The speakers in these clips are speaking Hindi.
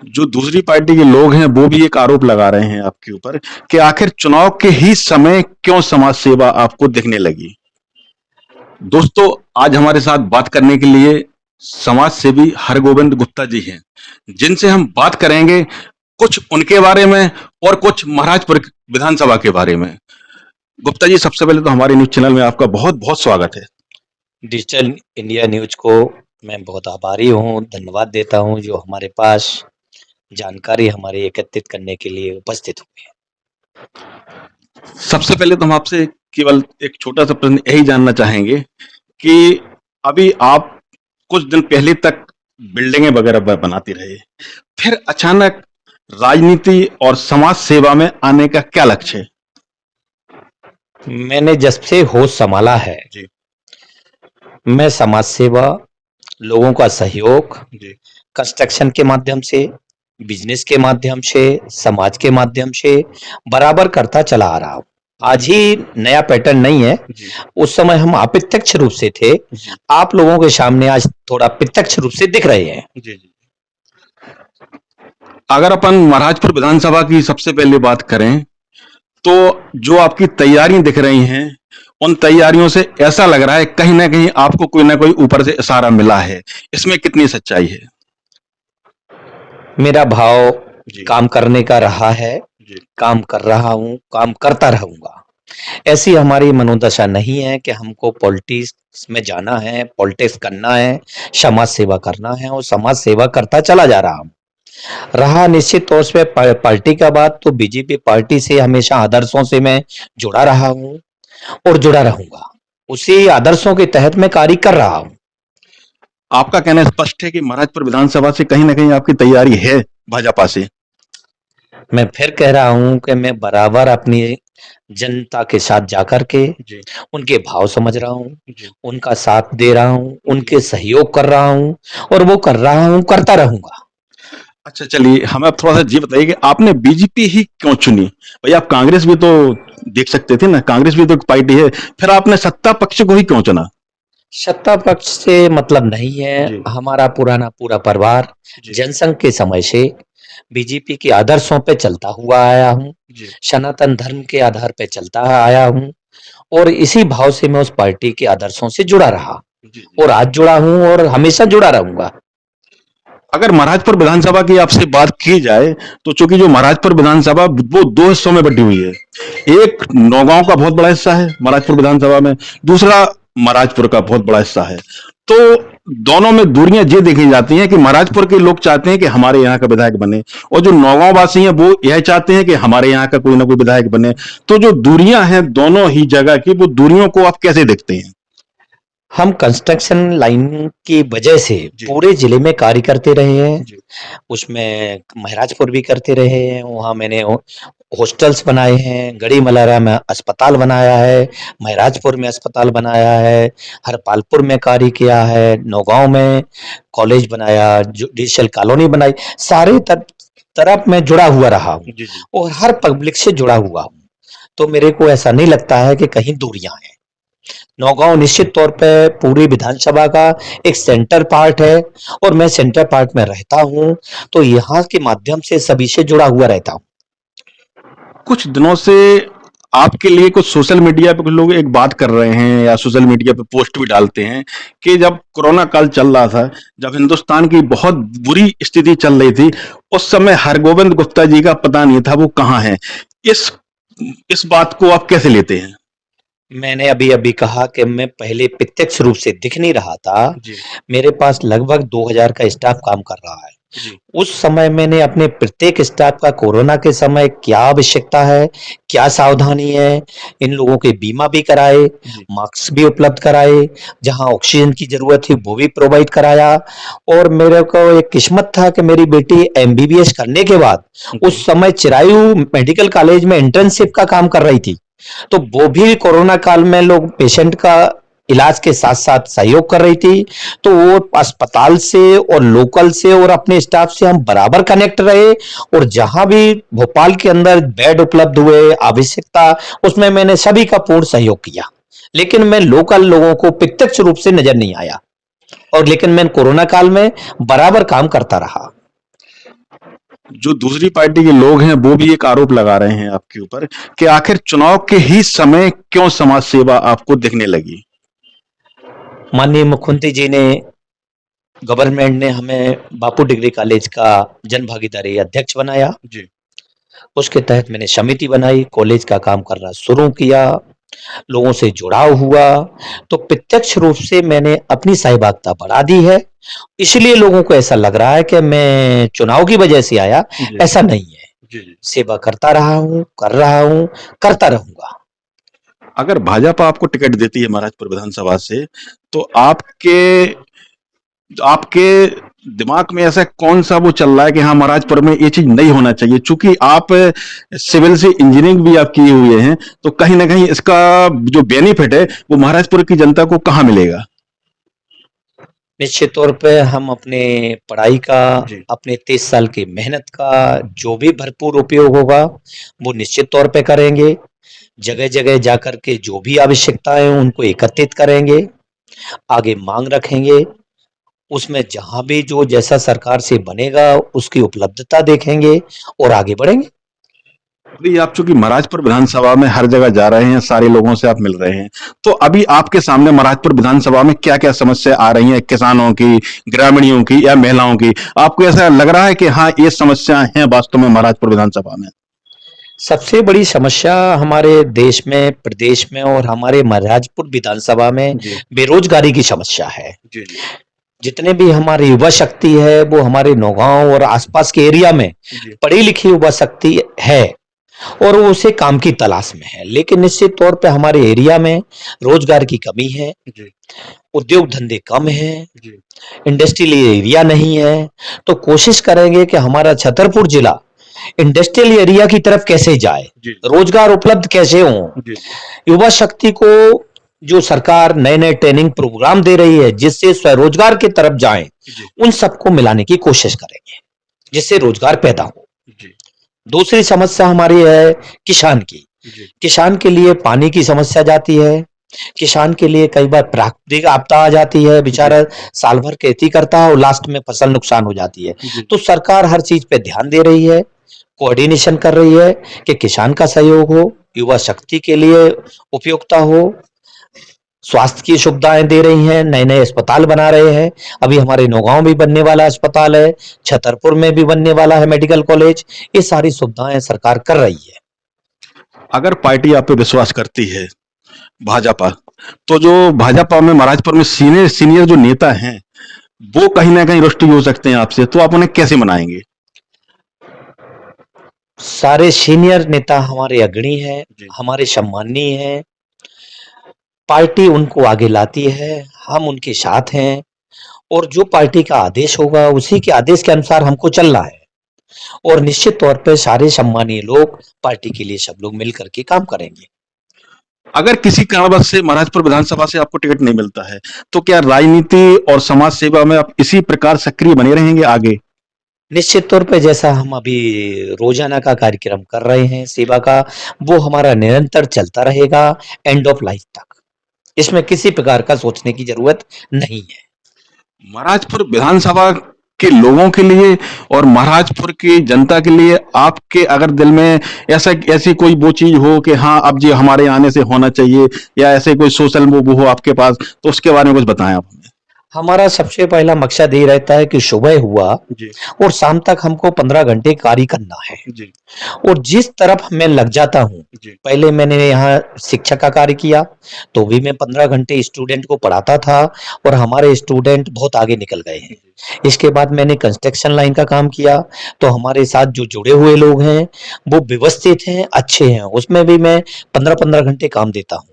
जो दूसरी पार्टी के लोग हैं वो भी एक आरोप लगा रहे हैं आपके ऊपर कि आखिर चुनाव के ही समय क्यों समाज सेवा आपको दिखने लगी। दोस्तों, आज हमारे साथ बात करने के लिए समाज सेवी हरगोविंद गुप्ता जी हैं, जिनसे हम बात करेंगे कुछ उनके बारे में और कुछ महाराजपुर विधानसभा के बारे में। गुप्ता जी, सबसे पहले तो हमारे न्यूज चैनल में आपका बहुत बहुत स्वागत है। डिजिटल इंडिया न्यूज को मैं बहुत आभारी हूँ, धन्यवाद देता हूँ जो हमारे पास जानकारी हमारी एकत्रित करने के लिए उपस्थित हुए। सबसे पहले तो हम आपसे केवल एक छोटा सा प्रश्न यही जानना चाहेंगे कि अभी आप कुछ दिन पहले तक बिल्डिंगें वगैरह बनाते रहे, फिर अचानक राजनीति और समाज सेवा में आने का क्या लक्ष्य है? मैंने जब से होश संभाला है जी। मैं समाज सेवा, लोगों का सहयोग, जी। कंस्ट्रक्शन के माध्यम से, बिजनेस के माध्यम से, समाज के माध्यम से बराबर करता चला आ रहा हूँ। आज ही नया पैटर्न नहीं है, जी। उस समय हम अप्रत्यक्ष रूप से थे, आप लोगों के सामने आज थोड़ा प्रत्यक्ष रूप से दिख रहे हैं। जी जी। अगर अपन महाराजपुर विधानसभा की सबसे पहले बात करें तो जो आपकी तैयारियां दिख रही हैं, उन तैयारियों से ऐसा लग रहा है कहीं ना कहीं आपको कोई ना कोई ऊपर से इशारा मिला है। इसमें कितनी सच्चाई है? मेरा भाव जी। काम करने का रहा है, जी। काम कर रहा हूँ, काम करता रहूंगा। ऐसी हमारी मनोदशा नहीं है कि हमको पॉलिटिक्स में जाना है, पॉलिटिक्स करना है, समाज सेवा करना है और समाज सेवा करता चला जा रहा हूँ। रहा निश्चित तौर से पार्टी का बात, तो बीजेपी पार्टी से हमेशा आदर्शों से मैं जुड़ा रहा हूँ और जुड़ा रहूंगा। उसी आदर्शों के तहत मैं कार्य कर रहा हूँ। आपका कहना स्पष्ट है कि महाराजपुर विधानसभा से कहीं ना कहीं आपकी तैयारी है भाजपा से। मैं फिर कह रहा हूँ कि मैं बराबर अपनी जनता के साथ जाकर के जी। उनके भाव समझ रहा हूँ, जी। उनका साथ दे रहा हूँ, उनके सहयोग कर रहा हूँ और वो कर रहा हूँ, करता रहूंगा। अच्छा, चलिए हमें अब थोड़ा सा जी बताइए कि आपने बीजेपी ही क्यों चुनी? भाई आप कांग्रेस भी तो देख सकते थे ना, कांग्रेस भी तो एक पार्टी है, फिर आपने सत्ता पक्ष को ही क्यों चुना? सत्ता पक्ष से मतलब नहीं है, जी। हमारा पुराना पूरा परिवार जी। जनसंघ के समय से बीजेपी के आदर्शों पे चलता हुआ आया हूँ, जी। सनातन धर्म के आधार पे चलता आया हूँ और इसी भाव से मैं उस पार्टी के आदर्शों से जुड़ा रहा जी। जी। और आज जुड़ा हूँ और हमेशा जुड़ा रहूंगा। अगर महाराजपुर विधानसभा की आपसे बात की जाए तो चूंकि जो महाराजपुर विधानसभा वो दो हिस्सों में बटी हुई है, एक नौगांव का बहुत बड़ा हिस्सा है महाराजपुर विधानसभा में, दूसरा महाराजपुर का बहुत बड़ा हिस्सा है। तो दोनों में दूरियां ये देखी जाती हैं कि महाराजपुर के लोग चाहते हैं कि हमारे यहाँ का विधायक बने और जो नौगांव वासी हैं वो यह चाहते हैं कि हमारे यहाँ का कोई ना कोई विधायक बने। तो जो दूरियां हैं दोनों ही जगह की, वो दूरियों को आप कैसे देखते हैं? हम कंस्ट्रक्शन लाइन की वजह से पूरे जिले में कार्य करते रहे हैं, उसमें महाराजपुर भी करते रहे हैं, वहाँ मैंने हॉस्टल्स बनाए हैं, गढ़ी मल्हारा में अस्पताल बनाया है, महाराजपुर में अस्पताल बनाया है, हरपालपुर में कार्य किया है, नौगांव में कॉलेज बनाया, जुडिशियल कॉलोनी बनाई, सारे तरफ मैं जुड़ा हुआ रहा हूँ और हर पब्लिक से जुड़ा हुआ हूँ। तो मेरे को ऐसा नहीं लगता है कि कहीं दूरियां हैं। नौगांव निश्चित तौर पे पूरी विधानसभा का एक सेंटर पार्ट है और मैं सेंटर पार्ट में रहता हूँ, तो यहाँ के माध्यम से सभी से जुड़ा हुआ रहता हूँ। कुछ दिनों से आपके लिए कुछ सोशल मीडिया पे कुछ लोग एक बात कर रहे हैं या सोशल मीडिया पे पोस्ट भी डालते हैं कि जब कोरोना काल चल रहा था, जब हिंदुस्तान की बहुत बुरी स्थिति चल रही थी, उस समय हरगोविंद गुप्ता जी का पता नहीं था वो कहाँ हैं। इस बात को आप कैसे लेते हैं? मैंने अभी-अभी कहा कि मैं पहले प्रत्यक्ष रूप से दिख नहीं रहा था। जी। मेरे पास लगभग 2000 का स्टाफ काम कर रहा है। जी। उस समय मैंने अपने प्रत्येक स्टाफ का कोरोना के समय क्या आवश्यकता है, क्या सावधानी है, इन लोगों के बीमा भी कराए, मास्क भी उपलब्ध कराए, जहाँ ऑक्सीजन की ज़रूरत थी वो भी प्रोवाइड कराया और मेरे को एक किस्मत था कि मेरी बेटी एमबीबीएस करने के बाद उस समय चिरायू मेडिकल कॉलेज में इंटर्नशिप का काम कर रही थी। तो वो भी कोरोना काल में लोग पेशेंट का इलाज के साथ-साथ सहयोग कर रही थी। तो वो अस्पताल से और लोकल से और अपने स्टाफ से हम बराबर कनेक्ट रहे और जहाँ भी भोपाल के अंदर बेड उपलब्ध हुए, आवश्यकता, उसमें मैंने सभी का पूर्ण सहयोग किया। लेकिन मैं लोकल लोगों को प्रत्यक्ष रूप से नज़र नहीं आया और लेकिन मैं कोरोना काल में बराबर काम करता रहा। जो दूसरी पार्टी के लोग हैं वो भी एक आरोप लगा रहे हैं आपके ऊपर कि आखिर चुनाव के ही समय क्यों समाज सेवा आपको दिखने लगी। माननीय मुख्यमंत्री जी ने, गवर्नमेंट ने हमें बापू डिग्री कॉलेज का जन भागीदारी अध्यक्ष बनाया। जी। उसके तहत मैंने समिति बनाई, कॉलेज का काम करना शुरू किया, लोगों से जुड़ाव हुआ, तो प्रत्यक्ष रूप से मैंने अपनी सहभागिता बढ़ा दी है। इसलिए लोगों को ऐसा लग रहा है कि मैं चुनाव की वजह से आया, जी। ऐसा नहीं है। जी, जी। सेवा करता रहा हूँ, कर रहा हूँ, करता रहूँगा। अगर भाजपा आपको टिकट देती है महाराजपुर विधानसभा से, तो आपके आपके दिमाग में ऐसा कौन-सा वो चल रहा है कि हाँ, महाराजपुर में ये चीज़ नहीं होना चाहिए? चूँकि आप सिविल से इंजीनियरिंग भी आप किए हुए हैं, तो कहीं न कहीं इसका जो बेनिफिट है, वो महाराजपुर की जनता को कहाँ मिलेगा? निश्चित तौर पे हम अपने पढ़ाई का, जी। अपने 30 साल की मेहनत का जो भी भरपूर उपयोग होगा, वो निश्चित तौर पे करेंगे। जगह-जगह जाकर के जो भी आवश्यकताएँ हैं, उनको एकत्रित करेंगे, आगे माँग रखेंगे। उसमें जहाँ भी जो जैसा सरकार से बनेगा, उसकी उपलब्धता देखेंगे और आगे बढ़ेंगे। अभी आप चूँकि महाराजपुर विधानसभा में हर जगह जा रहे हैं, सारे लोगों से आप मिल रहे हैं, तो अभी आपके सामने महाराजपुर विधानसभा में क्या-क्या समस्या आ रही हैं किसानों की, ग्रामीणों की या महिलाओं की? आपको ऐसा लग रहा है कि हाँ, ये समस्याएँ हैं वास्तव में महाराजपुर विधानसभा में? सबसे बड़ी समस्या हमारे देश में, प्रदेश में और हमारे महाराजपुर विधानसभा में जी। बेरोजगारी की समस्या है। जी, जी। जितने भी हमारी युवा शक्ति है, वो हमारे नौगांव और आसपास के एरिया में जी। पढ़ी लिखी युवा शक्ति है और वो उसे काम की तलाश में है। लेकिन निश्चित तौर पे हमारे एरिया में रोजगार की कमी है, जी। उद्योग धंधे कम हैं, जी। इंडस्ट्रियल एरिया नहीं है। तो कोशिश करेंगे कि हमारा छतरपुर जिला इंडस्ट्रियल एरिया की तरफ कैसे जाए, जी। रोजगार उपलब्ध कैसे हों, जी। युवा शक्ति को जो सरकार नए-नए ट्रेनिंग प्रोग्राम दे रही है, जिससे स्वरोजगार की तरफ जाएं, जी। उन सबको मिलाने की कोशिश करेंगे, जिससे रोजगार पैदा हो। जी। दूसरी समस्या हमारी है किसान की। जी। किसान के लिए पानी की समस्या जाती है, किसान के लिए कई बार प्राकृतिक आपदा आ जाती है, बेचारा साल भर खेती करता है और लास्ट में फसल नुकसान हो जाती है। जी। तो सरकार हर चीज पे ध्यान दे रही है, कोऑर्डिनेशन कर रही है कि किसान का सहयोग हो, युवा शक्ति के लिए उपयुक्ता हो, स्वास्थ्य की सुविधाएं दे रही हैं, नए-नए अस्पताल बना रहे हैं। अभी हमारे नौगांव भी बनने वाला अस्पताल है, छतरपुर में भी बनने वाला है मेडिकल कॉलेज। ये सारी सुविधाएं सरकार कर रही है। अगर पार्टी आप पे विश्वास करती है, भाजपा, तो जो भाजपा में महाराजपुर में सीनियर सीनियर जो नेता हैं, वो कहीं न कहीं रुष्ट हो सकते हैं आपसे, तो आप उन्हें कैसे मनाएँगे? सारे सीनियर नेता हमारे अग्रणी हैं, जी। हमारे सम्माननीय हैं। पार्टी उनको आगे लाती है, हम उनके साथ हैं और जो पार्टी का आदेश होगा, उसी के आदेश के अनुसार हमको चलना है और निश्चित तौर पे सारे सम्मानीय लोग पार्टी के लिए सब लोग मिल कर के काम करेंगे। अगर किसी कारणवश से महाराजपुर विधानसभा से आपको टिकट नहीं मिलता है, तो क्या राजनीति और समाज सेवा में आप इसी प्रकार सक्रिय बने रहेंगे आगे? निश्चित तौर पे जैसा हम अभी रोजाना का कार्यक्रम कर रहे हैं सेवा का, वो हमारा निरंतर चलता रहेगा एंड ऑफ लाइफ तक। इसमें किसी प्रकार का सोचने की जरूरत नहीं है। महाराजपुर विधानसभा के लोगों के लिए और महाराजपुर की जनता के लिए आपके अगर दिल में ऐसा ऐसी कोई वो चीज हो कि हाँ अब जी हमारे आने से होना चाहिए या ऐसे कोई सोशल वो हो आपके पास, तो उसके बारे में कुछ बताएं आप हमें। हमारा सबसे पहला मकसद ये रहता है कि सुबह हुआ जी। और शाम तक हमको 15 घंटे कार्य करना है जी। और जिस तरफ मैं लग जाता हूँ, जी। पहले मैंने यहाँ शिक्षक का कार्य किया तो भी मैं 15 घंटे स्टूडेंट को पढ़ाता था और हमारे स्टूडेंट बहुत आगे निकल गए हैं। इसके बाद मैंने कंस्ट्रक्शन लाइन का काम किया तो हमारे साथ जो जुड़े हुए लोग हैं वो व्यवस्थित हैं, अच्छे हैं, उसमें भी मैं 15-15 घंटे काम देता हूँ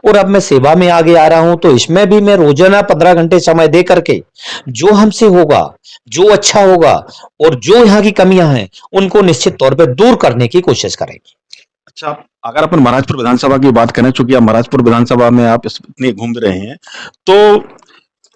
और अब मैं सेवा में आगे आ रहा हूं तो इसमें भी मैं रोजाना 15 घंटे समय दे करके जो हमसे होगा, जो अच्छा होगा और जो यहाँ की कमियां हैं उनको निश्चित तौर पे दूर करने की कोशिश करेंगे। अच्छा, अगर अपन महाराजपुर विधानसभा की बात करें, चूंकि आप महाराजपुर विधानसभा में आप इतने घूम रहे हैं, तो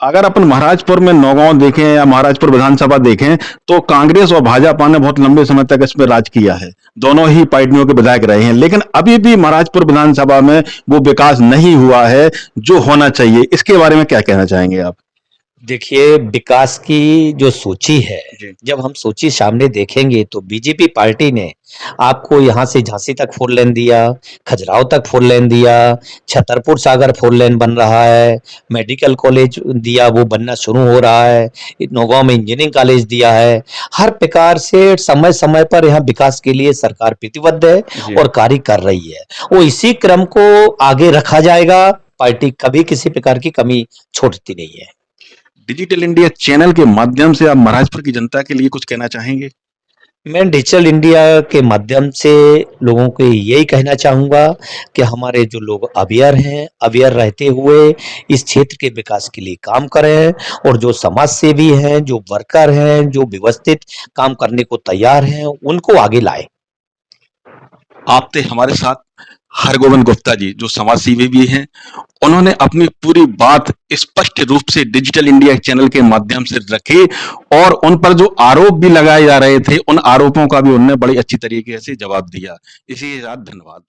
अगर अपन महाराजपुर में नौगांव देखें या महाराजपुर विधानसभा देखें, तो कांग्रेस और भाजपा ने बहुत लंबे समय तक इसमें राज किया है। दोनों ही पार्टियों के विधायक रहे हैं, लेकिन अभी भी महाराजपुर विधानसभा में वो विकास नहीं हुआ है जो होना चाहिए। इसके बारे में क्या कहना चाहेंगे आप? देखिए, विकास की जो सूची है, जी। जब हम सूची सामने देखेंगे तो बीजेपी पार्टी ने आपको यहाँ से झांसी तक 4 लेन दिया, खजुराहो तक 4 लेन दिया, छतरपुर सागर 4 लेन बन रहा है, मेडिकल कॉलेज दिया वो बनना शुरू हो रहा है, नौगाँव में इंजीनियरिंग कॉलेज दिया है। हर प्रकार से समय-समय पर यहाँ विकास के लिए सरकार प्रतिबद्ध है जी। और कार्य कर रही है। वो इसी क्रम को आगे रखा जाएगा, पार्टी कभी किसी प्रकार की कमी छोड़ती नहीं है। डिजिटल इंडिया चैनल के माध्यम से आप महाराजपुर की जनता के लिए कुछ कहना चाहेंगे? मैं डिजिटल इंडिया के माध्यम से लोगों को यही कहना चाहूँगा कि हमारे जो लोग अवेयर रहते हुए इस क्षेत्र के विकास के लिए काम करें और जो समाज सेवी हैं, जो वर्कर हैं, जो व्यवस्थित काम करने को तैयार हैं, उनको आगे लाएँ। आप थे हमारे साथ हरगोविंद गुप्ता जी, जो समाज सेवी भी हैं। उन्होंने अपनी पूरी बात स्पष्ट रूप से डिजिटल इंडिया चैनल के माध्यम से रखी और उन पर जो आरोप भी लगाए जा रहे थे, उन आरोपों का भी उन्होंने बड़ी अच्छी तरीके से जवाब दिया। इसी के साथ धन्यवाद।